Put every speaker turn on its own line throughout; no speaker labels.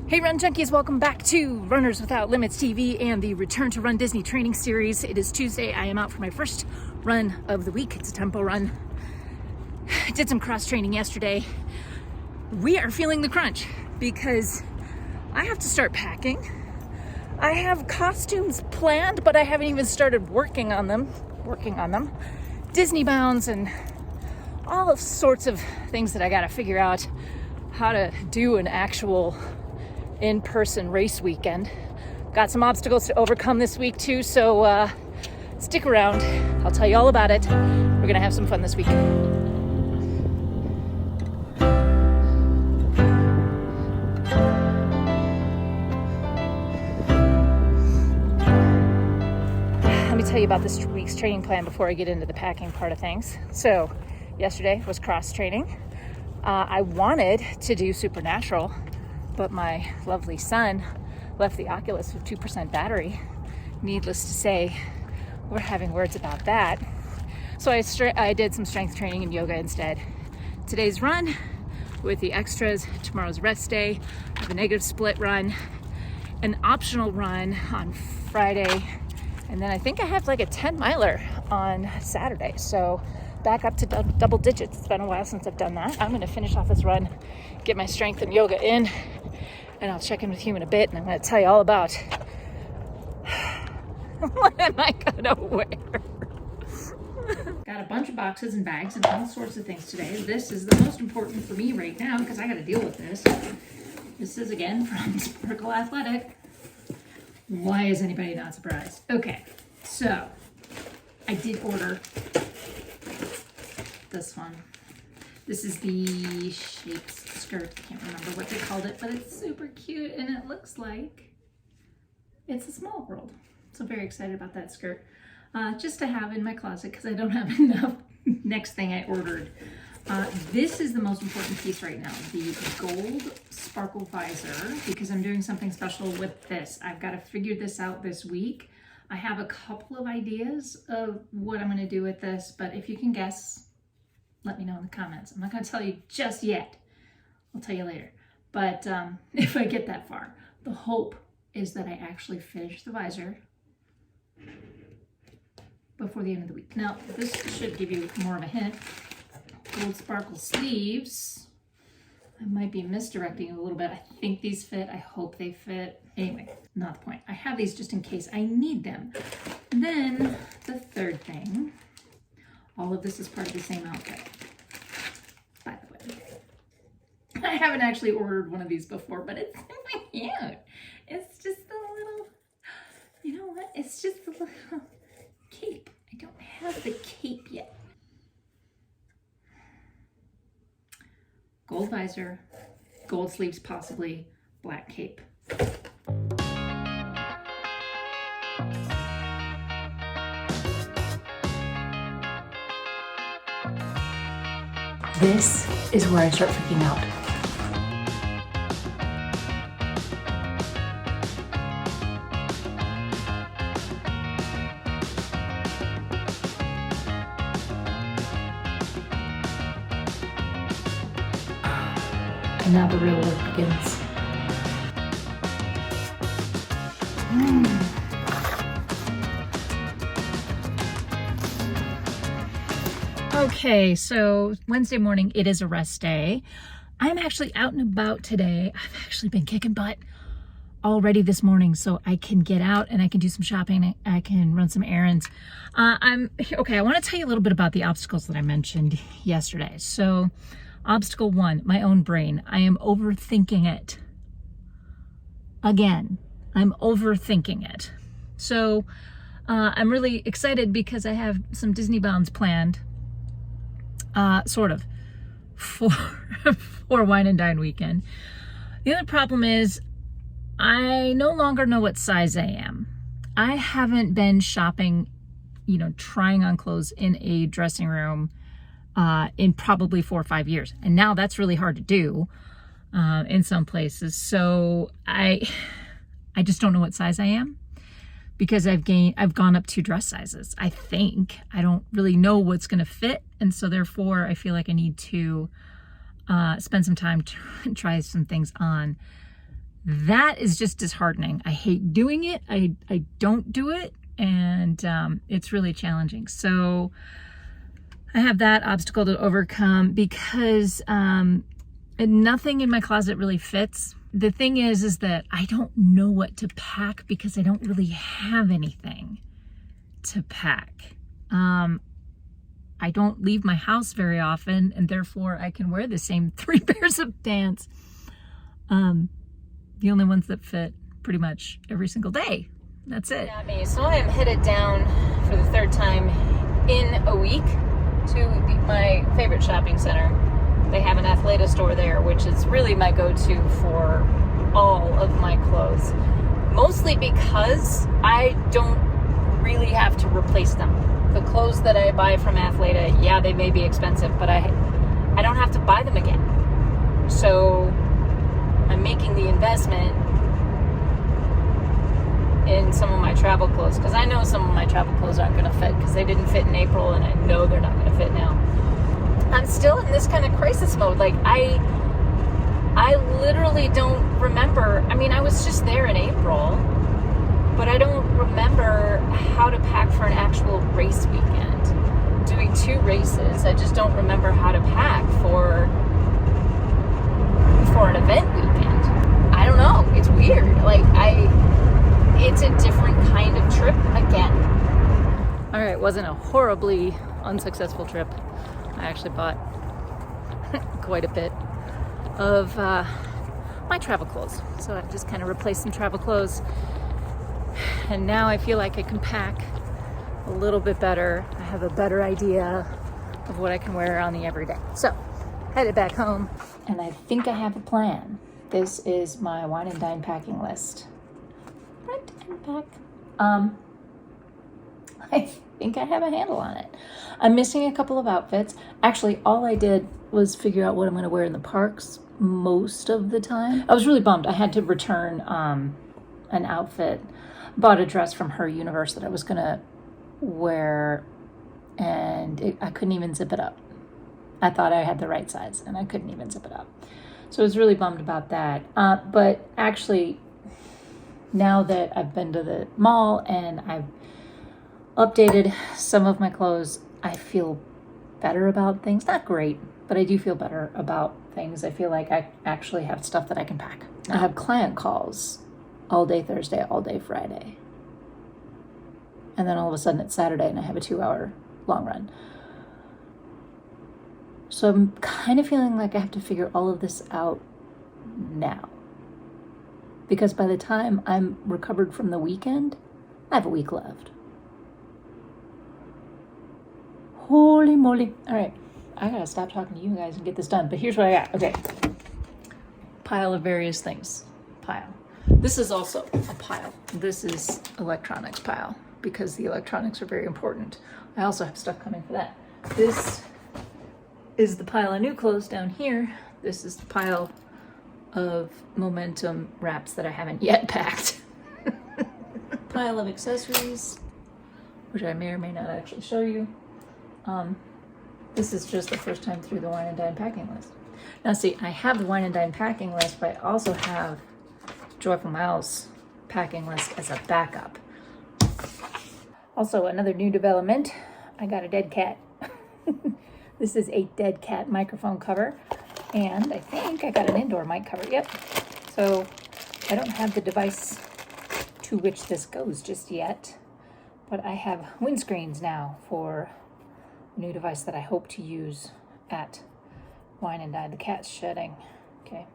Hey Run Junkies, welcome back to Runners Without Limits TV and the Return to Run Disney training series. It is Tuesday. I am out for my first run of the week. It's a tempo run. I did some cross training yesterday. We are feeling the crunch because I have to start packing. I have costumes planned, but I haven't even started working on them. Disneybounds and all of sorts of things that I gotta figure out how to do an actual in-person race weekend. Got some obstacles to overcome this week too, so stick around. I'll tell you all about it. We're gonna have some fun this week. Let me tell you about this week's training plan before I get into the packing part of things. So yesterday was cross training. I wanted to do Supernatural, but my lovely son left the Oculus with 2% battery. Needless to say, we're having words about that. So I did some strength training and yoga instead. Today's run with the extras, tomorrow's rest day, I have a negative split run, an optional run on Friday, and then I think I have like a 10 miler on Saturday. So back up to double digits. It's been a while since I've done that. I'm gonna finish off this run, get my strength and yoga in, and I'll check in with you in a bit, and I'm going to tell you all about what am I going to wear. Got a bunch of boxes and bags and all sorts of things today. This is the most important for me right now because I got to deal with this. This is again from Sparkle Athletic. Why is anybody not surprised? Okay, so I did order this one. This is the shapes skirt. I can't remember what they called it, but it's super cute and it looks like it's a small world. So very excited about that skirt. Just to have in my closet because I don't have enough. Next thing I ordered. This is the most important piece right now. The gold sparkle visor, because I'm doing something special with this. I've got to figure this out this week. I have a couple of ideas of what I'm going to do with this, but if you can guess, let me know in the comments. I'm not going to tell you just yet. I'll tell you later. But if I get that far, the hope is that I actually finish the visor before the end of the week. Now, this should give you more of a hint. Gold sparkle sleeves. I might be misdirecting a little bit. I think these fit. I hope they fit. Anyway, not the point. I have these just in case I need them. And then the third thing. All of this is part of the same outfit, by the way. I haven't actually ordered one of these before, but it's super cute. It's just a little, you know what? It's just a little cape. I don't have the cape yet. Gold visor, gold sleeves possibly, black cape. This is where I start freaking out. And now the real work begins. Okay, so Wednesday morning, it is a rest day. I'm actually out and about today. I've actually been kicking butt already this morning, so I can get out and I can do some shopping. I can run some errands. Okay, I want to tell you a little bit about the obstacles that I mentioned yesterday. So obstacle 1, my own brain. I am overthinking it. Again, I'm overthinking it. So I'm really excited because I have some Disneybounds planned. Sort of, for Wine and Dine weekend. The other problem is I no longer know what size I am. I haven't been shopping, trying on clothes in a dressing room in probably 4 or 5 years. And now that's really hard to do in some places. So I just don't know what size I am. Because I've gone up 2 dress sizes, I think. I don't really know what's gonna fit, and so therefore I feel like I need to spend some time to try some things on. that is just disheartening. I hate doing it. I don't do it, and it's really challenging. So I have that obstacle to overcome because nothing in my closet really fits. The thing is that I don't know what to pack because I don't really have anything to pack. I don't leave my house very often, and therefore I can wear the same 3 pairs of pants. The only ones that fit pretty much every single day. That's it. So I am headed down for the 3rd time in a week to my favorite shopping center. They have an Athleta store there, which is really my go-to for all of my clothes. Mostly because I don't really have to replace them. The clothes that I buy from Athleta, yeah, they may be expensive, but I don't have to buy them again. So I'm making the investment in some of my travel clothes, because I know some of my travel clothes aren't going to fit because they didn't fit in April, and I know they're not going to fit now. I'm still in this kind of crisis mode. Like I literally don't remember. I mean, I was just there in April, but I don't remember how to pack for an actual race weekend. Doing 2 races, I just don't remember how to pack for an event weekend. I don't know. It's weird. Like it's a different kind of trip again. All right, it wasn't a horribly unsuccessful trip. I actually bought quite a bit of my travel clothes. So I just kind of replaced some travel clothes. And now I feel like I can pack a little bit better. I have a better idea of what I can wear around the everyday. So, headed back home, and I think I have a plan. This is my wine and dine packing list. Front and back. I think I have a handle on it. I'm missing a couple of outfits. Actually, all I did was figure out what I'm going to wear in the parks most of the time. I was really bummed. I had to return an outfit. Bought a dress from her universe that I was going to wear, and I couldn't even zip it up. I thought I had the right size, and I couldn't even zip it up. So I was really bummed about that. But actually, now that I've been to the mall and I've updated some of my clothes, I feel better about things. Not great, but I do feel better about things. I feel like I actually have stuff that I can pack. I have client calls all day Thursday, all day Friday. And then all of a sudden it's Saturday and I have a 2-hour long run. So I'm kind of feeling like I have to figure all of this out now. Because by the time I'm recovered from the weekend, I have a week left. Holy moly. All right, I gotta stop talking to you guys and get this done. But here's what I got. Okay. Pile of various things. Pile. This is also a pile. This is electronics pile because the electronics are very important. I also have stuff coming for that. This is the pile of new clothes down here. This is the pile of momentum wraps that I haven't yet packed. Pile of accessories, which I may or may not actually show you. This is just the first time through the wine and dine packing list. Now see, I have the wine and dine packing list, but I also have Joyful Mouse packing list as a backup. Also, another new development, I got a dead cat. This is a dead cat microphone cover, and I think I got an indoor mic cover. Yep. So I don't have the device to which this goes just yet, but I have windscreens now for a new device that I hope to use at Wine and Dine. The cat's shedding. Okay.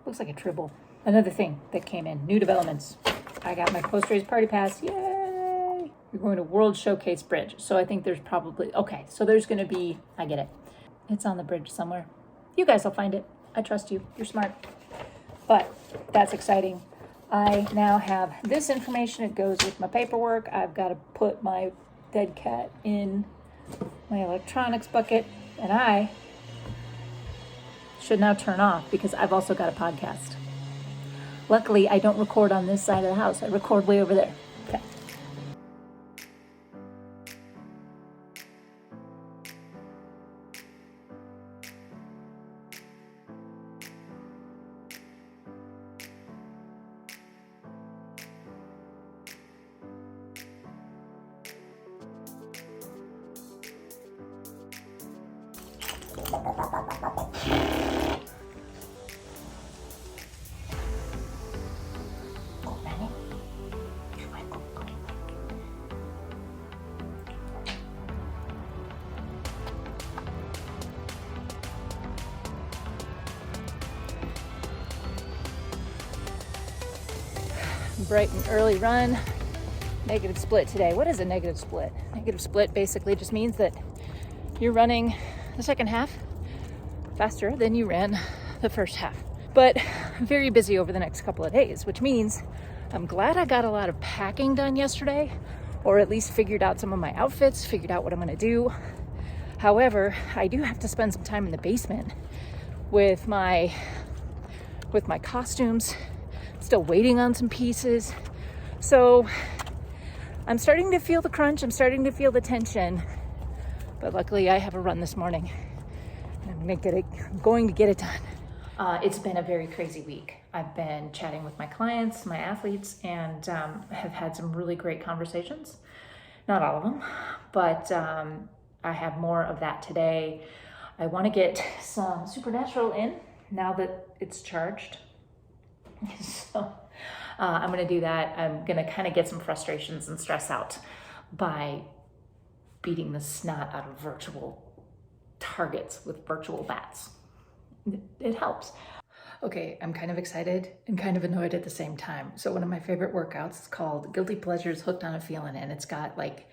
Looks like a tribble. Another thing that came in, new developments. I got my post-race party pass. Yay! We're going to World Showcase Bridge. So I think there's probably, okay, so there's going to be, I get it. It's on the bridge somewhere. You guys will find it. I trust you. You're smart. But that's exciting. I now have this information. It goes with my paperwork. I've got to put my dead cat in my electronics bucket. And I should now turn off because I've also got a podcast. Luckily, I don't record on this side of the house. I record way over there. Okay. Bright and early run. Negative split today. What is a negative split? Negative split basically just means that you're running the second half faster than you ran the first half. But I'm very busy over the next couple of days, which means I'm glad I got a lot of packing done yesterday, or at least figured out some of my outfits, figured out what I'm gonna do. However, I do have to spend some time in the basement with my costumes, still waiting on some pieces. So I'm starting to feel the crunch, I'm starting to feel the tension, but luckily I have a run this morning and I'm going to get it done. It's been a very crazy week. I've been chatting with my clients, my athletes, and have had some really great conversations. Not all of them, but I have more of that today. I want to get some supernatural in now that it's charged. So I'm going to do that. I'm going to kind of get some frustrations and stress out by beating the snot out of virtual targets with virtual bats. It helps. Okay, I'm kind of excited and kind of annoyed at the same time. So one of my favorite workouts is called Guilty Pleasures Hooked on a Feeling, and it's got like,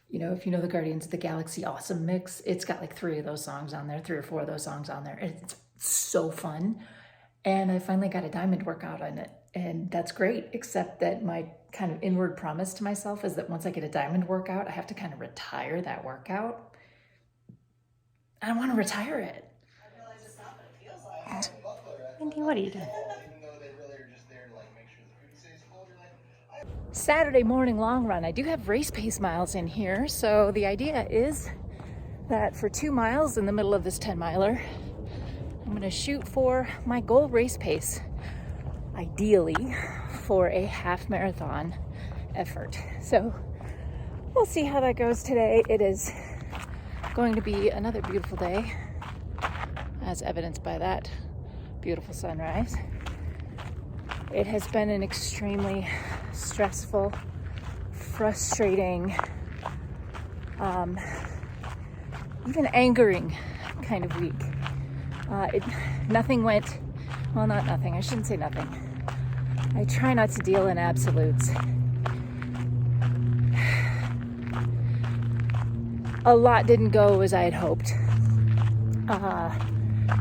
you know, if you know the Guardians of the Galaxy Awesome Mix, it's got like 3 of those songs on there, 3 or 4 of those songs on there. It's so fun. And I finally got a diamond workout on it, and that's great, except that my kind of inward promise to myself is that once I get a diamond workout, I have to kind of retire that workout. I don't want to retire it.
I realize it's not what it feels like.
Mindy, what are you doing? Saturday morning long run. I do have race pace miles in here, so the idea is that for 2 miles in the middle of this 10-miler, I'm going to shoot for my goal race pace, ideally for a half marathon effort. So we'll see how that goes today. It is going to be another beautiful day, as evidenced by that beautiful sunrise. It has been an extremely stressful, frustrating, even angering kind of week. Nothing went, well, not nothing, I shouldn't say nothing. I try not to deal in absolutes. A lot didn't go as I had hoped.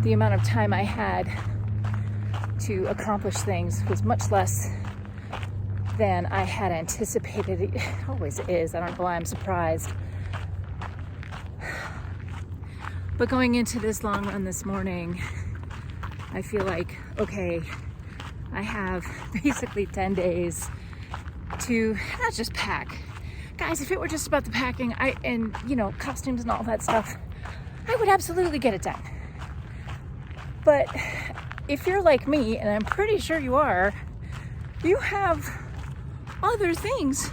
The amount of time I had to accomplish things was much less than I had anticipated. It always is. I don't know why I'm surprised. But going into this long run this morning, I feel like, okay, I have basically 10 days to not just pack. Guys, if it were just about the packing and you know, costumes and all that stuff, I would absolutely get it done. But if you're like me, and I'm pretty sure you are, you have other things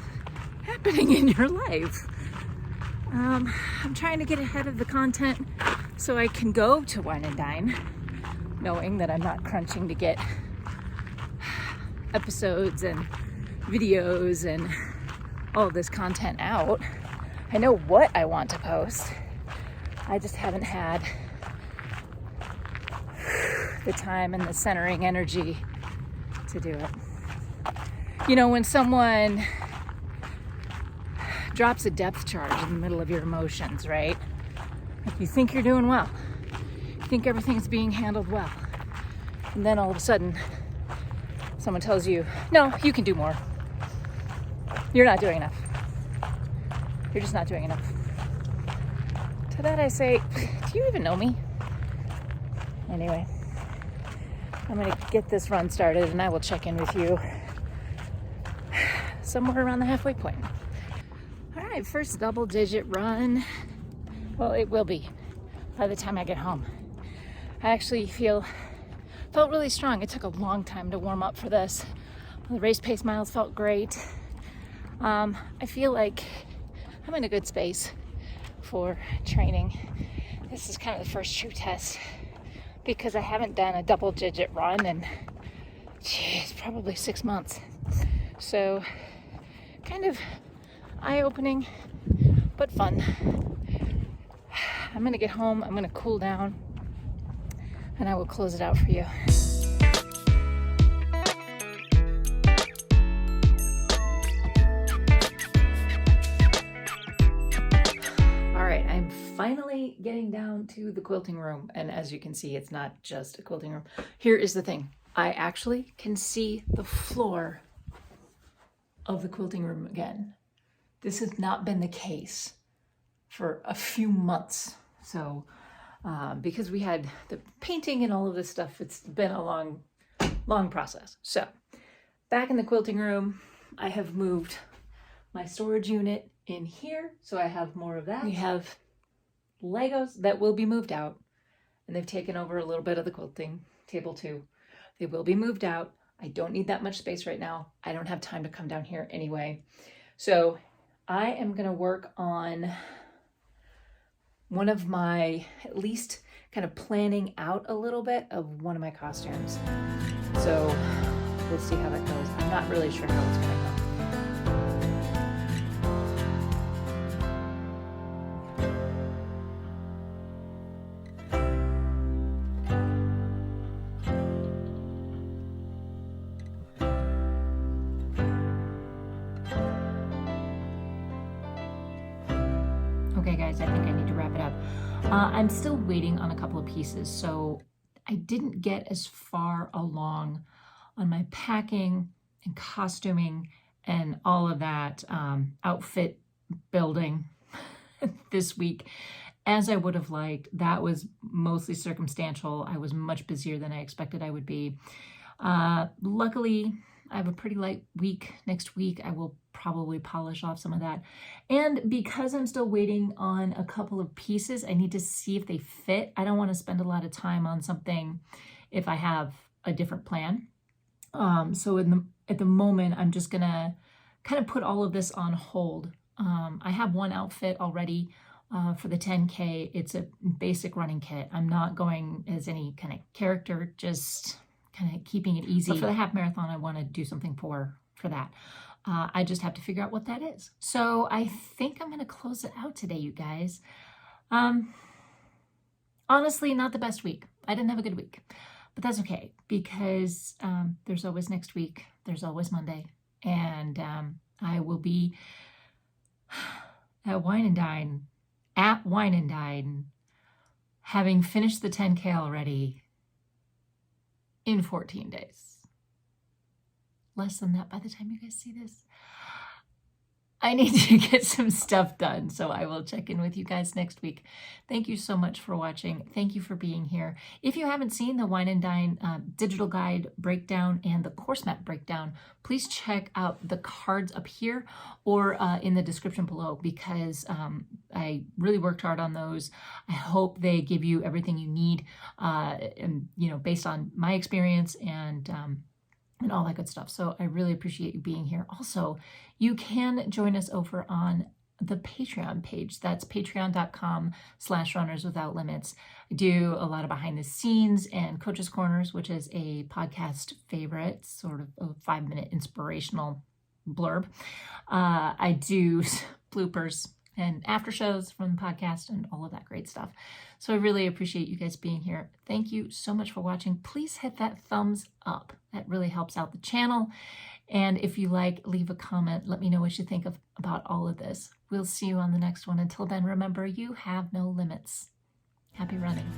happening in your life. I'm trying to get ahead of the content so I can go to Wine and Dine, knowing that I'm not crunching to get episodes and videos and all this content out. I know what I want to post. I just haven't had the time and the centering energy to do it. You know, when someone drops a depth charge in the middle of your emotions, right? Like you think you're doing well. You think everything's being handled well. And then all of a sudden, someone tells you, no, you can do more. You're not doing enough. You're just not doing enough. To that I say, do you even know me? Anyway, I'm gonna get this run started and I will check in with you somewhere around the halfway point. All right, first double-digit run. Well, it will be by the time I get home. I actually felt really strong. It took a long time to warm up for this. The race pace miles felt great. I feel like I'm in a good space for training. This is kind of the first true test because I haven't done a double-digit run in, geez, probably 6 months. So kind of eye-opening, but fun. I'm gonna get home, I'm gonna cool down, and I will close it out for you. All right, I'm finally getting down to the quilting room, and as you can see, it's not just a quilting room. Here is the thing. I actually can see the floor of the quilting room again. This has not been the case for a few months. So because we had the painting and all of this stuff, it's been a long process. So back in the quilting room, I have moved my storage unit in here. So I have more of that. We have Legos that will be moved out, and they've taken over a little bit of the quilting table too. They will be moved out. I don't need that much space right now. I don't have time to come down here anyway. So I am gonna work on one of my, at least kind of planning out a little bit of one of my costumes. So we'll see how that goes. I'm not really sure how it's gonna go. Okay guys, I think I need to wrap it up. I'm still waiting on a couple of pieces, so I didn't get as far along on my packing and costuming and all of that outfit building this week as I would have liked. That was mostly circumstantial. I was much busier than I expected I would be. Luckily, I have a pretty light week. Next week, I will probably polish off some of that. And because I'm still waiting on a couple of pieces, I need to see if they fit. I don't want to spend a lot of time on something if I have a different plan. So at the moment, I'm just gonna kind of put all of this on hold. I have one outfit already for the 10K. It's a basic running kit. I'm not going as any kind of character, just kind of keeping it easy. But for the half marathon, I want to do something for that. I just have to figure out what that is. So I think I'm going to close it out today, you guys. Honestly, not the best week. I didn't have a good week, but that's okay because there's always next week. There's always Monday. And I will be at Wine and Dine, having finished the 10K already in 14 days. Less than that by the time you guys see this. I need to get some stuff done, so I will check in with you guys next week. Thank you so much for watching. Thank you for being here. If you haven't seen the Wine and Dine digital guide breakdown and the course map breakdown, please check out the cards up here or in the description below, because I really worked hard on those. I hope they give you everything you need, and based on my experience and all that good stuff. So I really appreciate you being here. Also, you can join us over on the Patreon page. That's patreon.com/runnerswithoutlimits. I do a lot of behind the scenes and Coach's Corners, which is a podcast favorite, sort of a 5-minute inspirational blurb. I do bloopers and after shows from the podcast and all of that great stuff. So I really appreciate you guys being here. Thank you so much for watching. Please hit that thumbs up. That really helps out the channel. And if you like, leave a comment. Let me know what you think about all of this. We'll see you on the next one. Until then, remember, you have no limits. Happy running.